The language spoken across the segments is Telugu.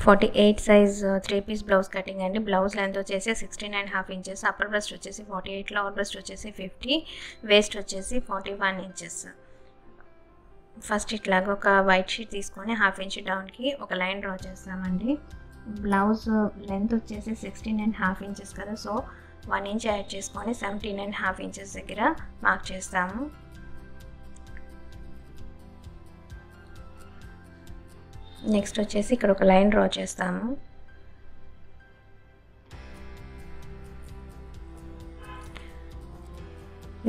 48 సైజ్ 3 పీస్ బ్లౌజ్ కటింగ్ అండి. బ్లౌజ్ లెంత్ వచ్చేసి 16.5 ఇంచెస్, అప్పర్ బ్రెస్ట్ వచ్చేసి 48, లోవర్ బ్రెస్ట్ వచ్చేసి 50, వేస్ట్ వచ్చేసి 41 ఇంచెస్. ఫస్ట్ ఇట్లాగ ఒక వైట్ షీట్ తీసుకొని 1/2 ఇంచ్ డౌన్కి ఒక లైన్ డ్రా చేస్తామండి. బ్లౌజ్ లెంత్ వచ్చేసి 16.5 ఇంచెస్ కదా, సో 1 ఇంచ్ యాడ్ చేసుకొని 17.5 ఇంచెస్ దగ్గర మార్క్ చేస్తాము. నెక్స్ట్ వచ్చేసి ఇక్కడ ఒక లైన్ డ్రా చేస్తాము.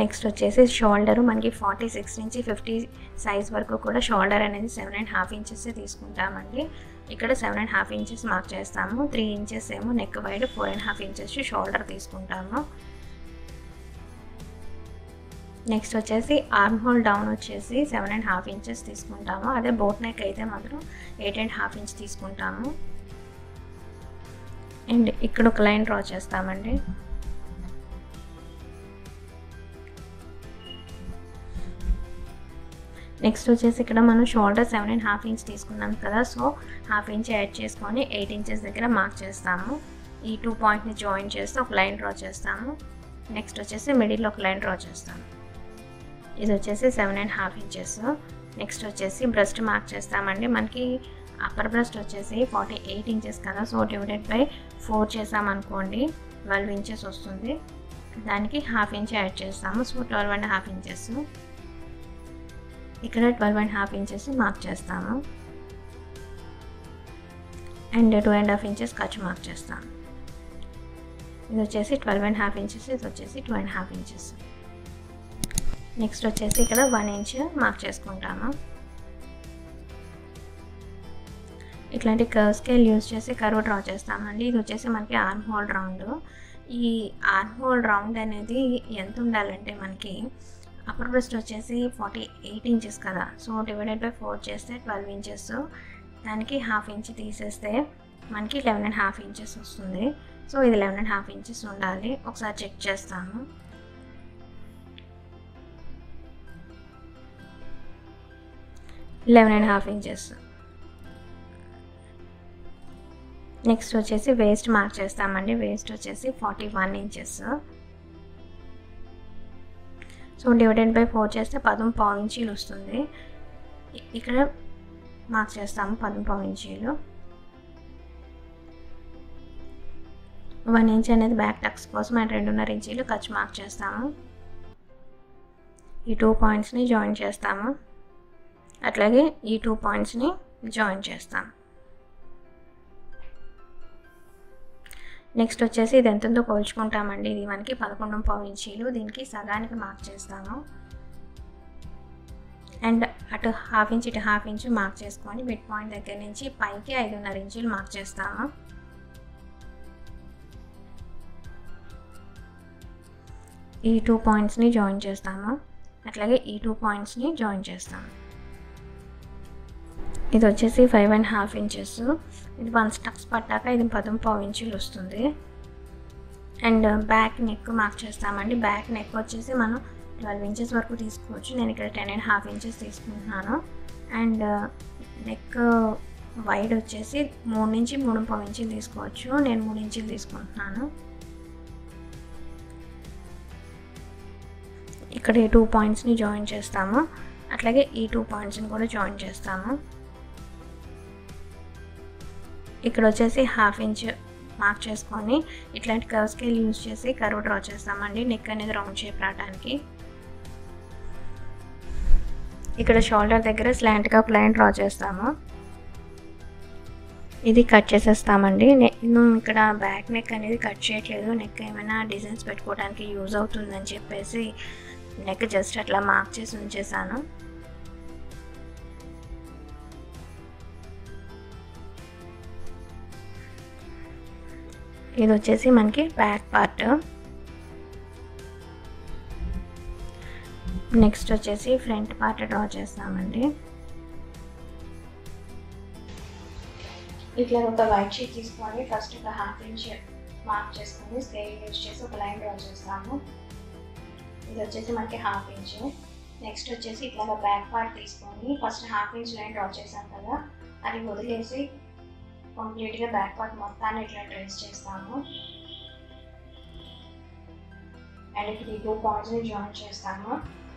నెక్స్ట్ వచ్చేసి షోల్డర్ మనకి 46 నుంచి 50 సైజ్ వరకు కూడా షోల్డర్ అనేది 7.5 ఇంచెస్ తీసుకుంటామండి. ఇక్కడ 7.5 ఇంచెస్ మార్క్ చేస్తాము. 3 ఇంచెస్ ఏమో నెక్ వైడ్, 4.5 ఇంచెస్ షోల్డర్ తీసుకుంటాము. నెక్స్ట్ వచ్చేసి ఆర్మ్ హోల్ డౌన్ వచ్చేసి 7.5 ఇంచెస్ తీసుకుంటాము. అదే బోట్ నెక్ అయితే మాత్రం 8.5 ఇంచ్ తీసుకుంటాము. అండ్ ఇక్కడ ఒక లైన్ డ్రా చేస్తామండి. నెక్స్ట్ వచ్చేసి ఇక్కడ మనం షోల్డర్ 7.5 ఇంచ్ తీసుకున్నాం కదా, సో 1/2 ఇంచ్ యాడ్ చేసుకొని 8 ఇంచెస్ దగ్గర మార్క్ చేస్తాము. ఈ 2 పాయింట్ని జాయిన్ చేస్తే ఒక లైన్ డ్రా చేస్తాము. నెక్స్ట్ వచ్చేసి మిడిల్లో ఒక లైన్ డ్రా చేస్తాము. ఇది వచ్చేసి 7.5 ఇంచెస్. నెక్స్ట్ వచ్చేసి బ్రెస్ట్ మార్క్ చేస్తామండి. మనకి అప్పర్ బ్రెస్ట్ వచ్చేసి 48 ఇంచెస్ కదా, సో డివైడెడ్ బై 4 చేసామనుకోండి 12 ఇంచెస్ వస్తుంది. దానికి 1/2 ఇంచ్ యాడ్ చేస్తాము, సో 12.5 ఇంచెస్. ఇక్కడ 12.5 ఇంచెస్ మార్క్ చేస్తాము. అండ్ 2.5 ఇంచెస్ ఖర్చు మార్క్ చేస్తాము. ఇది వచ్చేసి 12.5 ఇంచెస్, ఇది వచ్చేసి 2.5 ఇంచెస్. నెక్స్ట్ వచ్చేసి ఇక్కడ 1 ఇంచ్ మార్క్ చేసుకుంటాము. ఇట్లాంటి కర్వ్ స్కేల్ యూజ్ చేసి కర్వ్ డ్రా చేస్తామండి. ఇది వచ్చేసి మనకి ఆర్మ్ హోల్ రౌండ్. ఈ ఆర్మ్ హోల్ రౌండ్ అనేది ఎంత ఉండాలంటే మనకి అప్పర్ బ్రెస్ట్ వచ్చేసి 48 ఇంచెస్ కదా, సో డివైడెడ్ బై 4 చేస్తే 12 ఇంచెస్. దానికి 1/2 ఇంచ్ తీసేస్తే మనకి 11.5 ఇంచెస్ వస్తుంది. సో ఇది 11.5 ఇంచెస్ ఉండాలి. ఒకసారి చెక్ చేస్తాము. 11.5 ఇంచెస్. నెక్స్ట్ వచ్చేసి వేస్ట్ మార్క్ చేస్తామండి. వేస్ట్ వచ్చేసి 41 ఇంచెస్. సో డివైడెడ్ బై 4 చేస్తే 11.5 ఇంచీలు వస్తుంది. ఇక్కడ మార్క్ చేస్తాము 11.5 ఇంచీలు. 1 ఇంచ్ అనేది బ్యాక్ టక్స్ కోసం అండ్ 2.5 ఇంచీలు ఖర్చు మార్క్ చేస్తాము. ఈ 2 పాయింట్స్ని జాయిన్ చేస్తాము. అట్లాగే ఈ 2 పాయింట్స్ని జాయిన్ చేస్తాము. నెక్స్ట్ వచ్చేసి ఇది ఎంతుందో కొలుచుకుంటామండి. ఇది మనకి 11.5 ఇంచీలు. దీనికి సగానికి మార్క్ చేస్తాము. అండ్ అటు 1/2 ఇంచ్ ఇటు 1/2 ఇంచ్ మార్క్ చేసుకొని మిడ్ పాయింట్ దగ్గర నుంచి పైకి 5.5 ఇంచీలు మార్క్ చేస్తాము. ఈ 2 పాయింట్స్ని జాయిన్ చేస్తాము. అట్లాగే ఈ 2 పాయింట్స్ని జాయిన్ చేస్తాము. ఇది వచ్చేసి 5.5 ఇంచెస్. ఇది 1 స్టక్స్ పట్టాక ఇది 11.5 ఇంచులు వస్తుంది. అండ్ బ్యాక్ నెక్ మార్క్ చేస్తామండి. బ్యాక్ నెక్ వచ్చేసి మనం 12 ఇంచెస్ వరకు తీసుకోవచ్చు. నేను ఇక్కడ 10.5 ఇంచెస్ తీసుకుంటున్నాను. అండ్ నెక్ వైడ్ వచ్చేసి 3 నుంచి 3.5 ఇంచులు తీసుకోవచ్చు. నేను 3 ఇంచులు తీసుకుంటున్నాను. ఇక్కడ ఈ 2 పాయింట్స్ని జాయిన్ చేస్తాము. అట్లాగే ఈ 2 పాయింట్స్ని కూడా జాయిన్ చేస్తాము. ఇక్కడ వచ్చేసి 1/2 ఇంచ్ మార్క్ చేసుకొని ఇట్లాంటి కర్వ్ స్కేల్ యూజ్ చేసి కర్వ్ డ్రా చేస్తామండి. నెక్ అనేది రౌండ్ షేప్ రావడానికి. ఇక్కడ షోల్డర్ దగ్గర స్లాంట్గా ఒక లైన్ డ్రా చేస్తాము. ఇది కట్ చేసేస్తామండి. నేను ఇక్కడ బ్యాక్ నెక్ అనేది కట్ చేయట్లేదు. నెక్ ఏమైనా డిజైన్స్ పెట్టుకోవడానికి యూజ్ అవుతుందని చెప్పేసి నెక్ జస్ట్ అట్లా మార్క్ చేసి ఉంచేసాను. ఇది వచ్చేసి మనకి బ్యాక్ పార్ట్. నెక్స్ట్ వచ్చేసి ఫ్రంట్ పార్ట్ డ్రా చేస్తామండి. ఇట్లా ఒక వైట్ షీట్ తీసుకొని ఫస్ట్ ఒక 1/2 ఇంచ్ మార్క్ చేసుకొని స్కేల్ యూజ్ చేసి ఒక లైన్ డ్రా చేస్తాము. ఇది వచ్చేసి మనకి 1/2 ఇంచ్. నెక్స్ట్ వచ్చేసి ఇట్లా బ్యాక్ పార్ట్ తీసుకొని ఫస్ట్ 1/2 ఇంచ్ లైన్ డ్రా చేసాం కదా, అది వదిలేసి కంప్లీట్గా బ్యాక్ పార్ట్ మొత్తాన్ని ఇట్లా ట్రేస్ చేస్తాము. అండ్ ఇక్కడ ఈ 2 పాయింట్స్ని జాయిన్ చేస్తాము.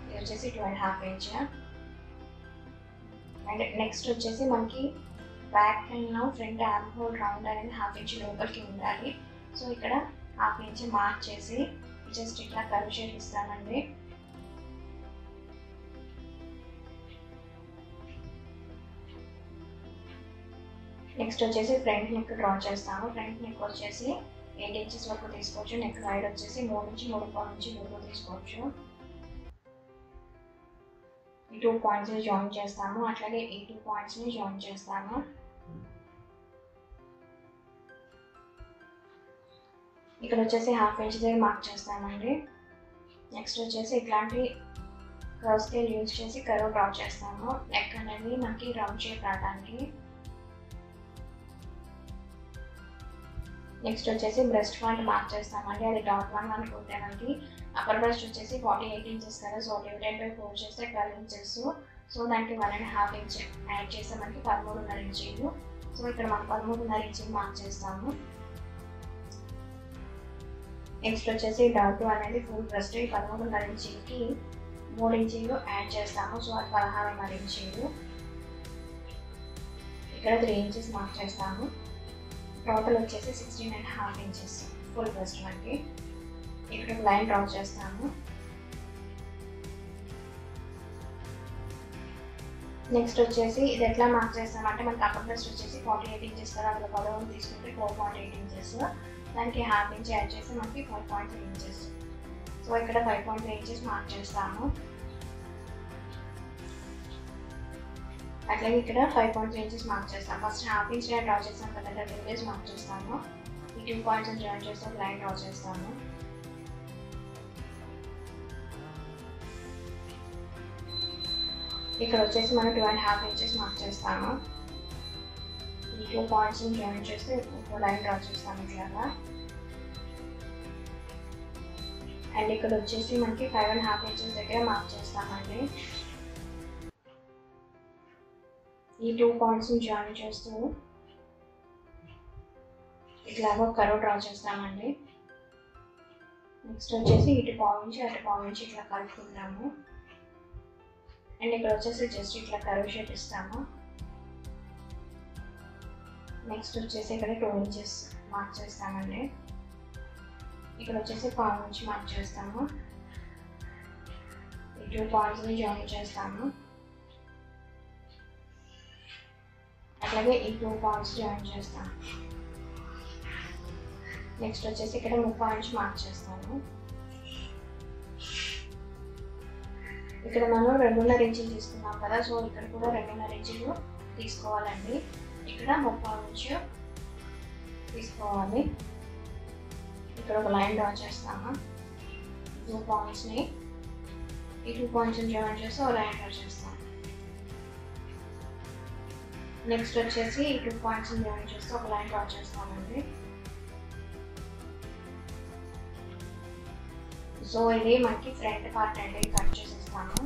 ఇది వచ్చేసి 2.5 ఇంచ్. అండ్ నెక్స్ట్ వచ్చేసి మనకి back and front arm whole round అనేది 1/2 ఇంచ్ లోపలికి ఉండాలి. సో ఇక్కడ 1/2 ఇంచ్ మార్క్ చేసి జస్ట్ ఇట్లా కర్వ్ షేప్ ఇస్తామండి. నెక్స్ట్ వచ్చేసి ఫ్రంట్ నెక్ డ్రా చేస్తాము. ఫ్రంట్ నెక్ వచ్చేసి 8 ఇంచెస్ వరకు తీసుకోవచ్చు. నెక్ సైడ్ వచ్చేసి 3 నుంచి 3.5 ఇంచ్ వరకు తీసుకోవచ్చు. ఈ 2 పాయింట్స్ని జాయిన్ చేస్తాము. అట్లాగే ఈ 2 పాయింట్స్ని జాయిన్ చేస్తాము. ఇక్కడ వచ్చేసి 1/2 ఇంచ్ దగ్గర మార్క్ చేస్తామండి. నెక్స్ట్ వచ్చేసి ఇట్లాంటి కర్వ్ స్కేల్ యూజ్ చేసి కర్వ్ డ్రా చేస్తాము. నెక్ అనేది మనకి రౌండ్ షేప్ రావడానికి. నెక్స్ట్ వచ్చేసి బ్రెస్ట్ పాయింట్ మార్క్ చేస్తామండి. అది .11 కుడితే మనకి అప్పర్ బ్రెస్ట్ వచ్చేసి 48 ఇంచెస్ కదా. సో డివైడెడ్ బై 4 చేస్తే 12 ఇంచెస్. సో దానికి 1.5 ఇంచ్ యాడ్ చేస్తే మనకి 13.5 ఇంచీలు. సో ఇక్కడ మనం 13.5 ఇంచీలు మార్క్ చేస్తాము. నెక్స్ట్ వచ్చేసి .2 అనేది ఫుల్ బ్రెస్ట్. 13.5 ఇంచీలకి 3 ఇంచీలు యాడ్ చేస్తాము. సో అది 16.5 ఇంచీలు. ఇక్కడ 3 ఇంచెస్ మార్క్ చేస్తాము. టోటల్ వచ్చేసి 16.5 ఇంచెస్ ఫుల్ బ్రెస్ట్ మనకి. ఇక్కడ ఒక లైన్ డ్రా చేస్తాము. నెక్స్ట్ వచ్చేసి ఇది ఎట్లా మార్క్ చేస్తామంటే మనకి అప్పర్ బ్రెస్ట్ వచ్చేసి 48 ఇంచెస్ కదా. అందులో 11 తీసుకుంటే 4.8 ఇంచెస్. దానికి 1/2 ఇంచ్ యాడ్ చేసి మనకి 5.3 ఇంచెస్. సో ఇక్కడ 5.3 ఇంచెస్ మార్క్ చేస్తాము. అట్లాగే ఇక్కడ 5.3 ఇంచెస్ మార్క్ చేస్తాం. ఫస్ట్ 1/2 ఇంచ్ డ్రా చేస్తాం కదా, 2 ఇంచెస్ మార్క్ చేస్తాము. ఈ 2 పాయింట్స్ జాయిన్ చేస్తే ఒక లైన్ డ్రా చేస్తాము. ఇక్కడ వచ్చేసి మనం 2.5 ఇంచెస్ మార్క్ చేస్తాము. ఈ 2 పాయింట్స్ జాయిన్ చేస్తే ఒక లైన్ డ్రా చేస్తాము ఇట్లాగా. అండ్ ఇక్కడ వచ్చేసి మనకి 5.5 ఇంచెస్ దగ్గర మార్క్ చేస్తామండి. ఈ 2 పాయింట్స్ని జాయిన్ చేస్తూ ఇట్లాగో కర్వ్ డ్రా చేస్తామండి. నెక్స్ట్ వచ్చేసి ఇటు పావు ఇంచ్ అటు పావు ఇంచ్ ఇట్లా కలుపుకుంటాము. అండ్ ఇక్కడ వచ్చేసి జస్ట్ ఇట్లా కర్వ్ షేప్ ఇస్తాము. నెక్స్ట్ వచ్చేసి ఇక్కడ 2 ఇంచెస్ మార్క్ చేస్తామండి. ఇక్కడ వచ్చేసి పావు ఇంచ్ మార్క్ చేస్తాము. ఈ 2 పాయింట్స్ని జాయిన్ చేస్తాము. అట్లాగే ఈ 2 పాయింట్స్ జాయిన్ చేస్తాను. నెక్స్ట్ వచ్చేసి ఇక్కడ 3 ఇంచ్ మార్క్ చేస్తాను. ఇక్కడ మనం 2.5 ఇంచులు తీసుకున్నాం కదా. సో ఇక్కడ కూడా 2.5 ఇంచులు తీసుకోవాలండి. ఇక్కడ 3 ఇంచ్ తీసుకోవాలి. ఇక్కడ ఒక లైన్ డ్రా చేస్తాము. 2 పాయింట్స్ని ఈ 2 పాయింట్స్ని జాయిన్ చేసి ఒక లైన్ డ్రా చేస్తాము. నెక్స్ట్ వచ్చేసి ఈ 2 పాయింట్స్ని జాయిన్ చేస్తే ఒక లైన్ డ్రా చేస్తామండి. సో ఇది మనకి ఫ్రంట్ పార్ట్ అండి, కట్ చేసేస్తాము.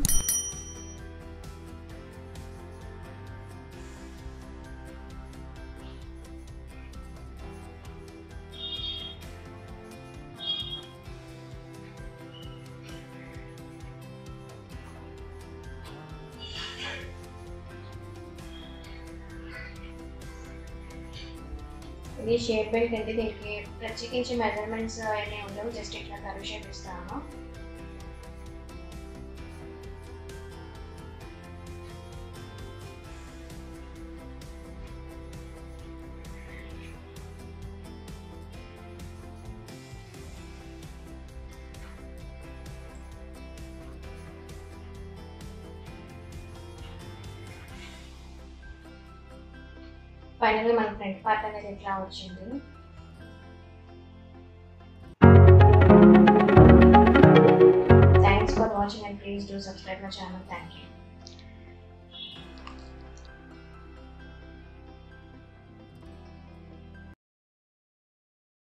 ఇది షేప్ బెల్ట్ అంటే దీనికి ప్రత్యేకించి మెజర్మెంట్స్ అన్నీ ఉండవు. జస్ట్ ఇట్లా కర్వ్ షేప్ ఇస్తాము. ఫైనల్గా మన ఫ్రంట్ పార్ట్ అనేది ఎట్లా వచ్చింది. Thanks for watching and please do subscribe my channel. Thank you.